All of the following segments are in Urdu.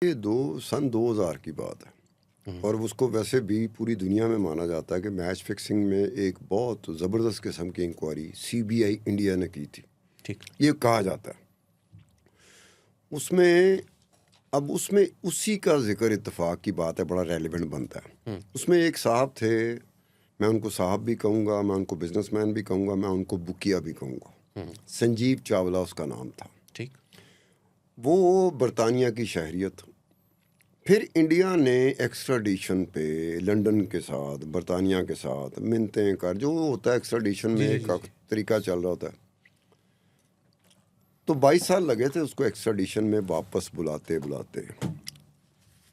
یہ سن 2000 کی بات ہے، اور اس کو ویسے بھی پوری دنیا میں مانا جاتا ہے کہ میچ فکسنگ میں ایک بہت زبردست قسم کی انکوائری CBI انڈیا نے کی تھی، ٹھیک، یہ کہا جاتا ہے۔ اس میں اسی کا ذکر اتفاق کی بات ہے، بڑا ریلیونٹ بنتا ہے۔ اس میں ایک صاحب تھے، میں ان کو صاحب بھی کہوں گا، میں ان کو بزنس مین بھی کہوں گا، میں ان کو بکیا بھی کہوں گا۔ سنجیو چاولہ اس کا نام تھا۔ ٹھیک، وہ برطانیہ کی شہریت، پھر انڈیا نے ایکسٹراڈیشن پہ لنڈن کے ساتھ، برطانیہ کے ساتھ منتیں کر، جو ہوتا ہے ایکسٹراڈیشن میں ایک طریقہ چل رہا ہوتا ہے، تو 22 سال لگے تھے اس کو ایکسٹراڈیشن میں واپس بلاتے۔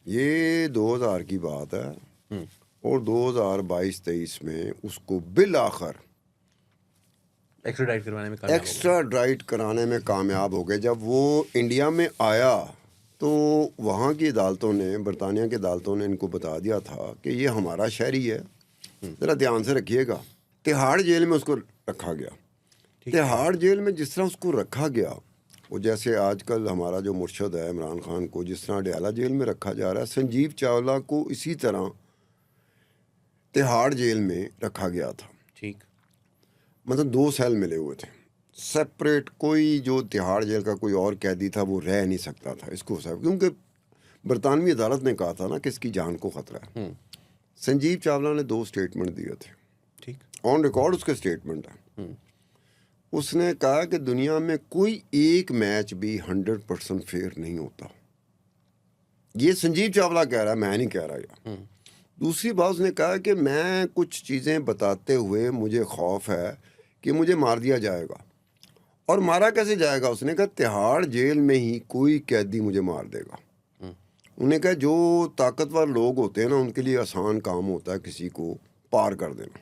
یہ 2000 کی بات ہے، اور 2022-23 میں اس کو بالآخر ایکسٹراڈائٹ کرانے میں کامیاب ہو گئے۔ جب وہ انڈیا میں آیا تو وہاں کی عدالتوں نے، برطانیہ کی عدالتوں نے ان کو بتا دیا تھا کہ یہ ہمارا شہری ہے، ذرا دھیان سے رکھیے گا۔ تہاڑ جیل میں اس کو رکھا گیا۔ تہاڑ جیل میں جس طرح اس کو رکھا گیا، وہ جیسے آج کل ہمارا جو مرشد ہے عمران خان کو جس طرح ڈیالہ جیل میں رکھا جا رہا ہے، سنجیو چاولہ کو اسی طرح تہاڑ جیل میں رکھا گیا تھا۔ ٹھیک، مطلب 2 سیل ملے ہوئے تھے سیپریٹ، کوئی جو تہاڑ جیل کا کوئی اور قیدی تھا وہ رہ نہیں سکتا تھا اس کو، کیونکہ برطانوی عدالت نے کہا تھا نا کہ اس کی جان کو خطرہ ہے۔ سنجیو چاولہ نے 2 اسٹیٹمنٹ دیے تھے، ٹھیک، آن ریکارڈ اس کے اسٹیٹمنٹ ہے۔ اس نے کہا کہ دنیا میں کوئی ایک میچ بھی 100% فیئر نہیں ہوتا۔ یہ سنجیو چاولہ کہہ رہا ہے، میں نہیں کہہ رہا یہ۔ دوسری بات اس نے کہا کہ میں کچھ چیزیں بتاتے ہوئے مجھے خوف ہے کہ مجھے مار دیا جائے گا، اور مارا کیسے جائے گا؟ اس نے کہا تہاڑ جیل میں ہی کوئی قیدی مجھے مار دے گا۔ انہوں نے کہا جو طاقتور لوگ ہوتے ہیں نا، ان کے لیے آسان کام ہوتا ہے کسی کو پار کر دینا۔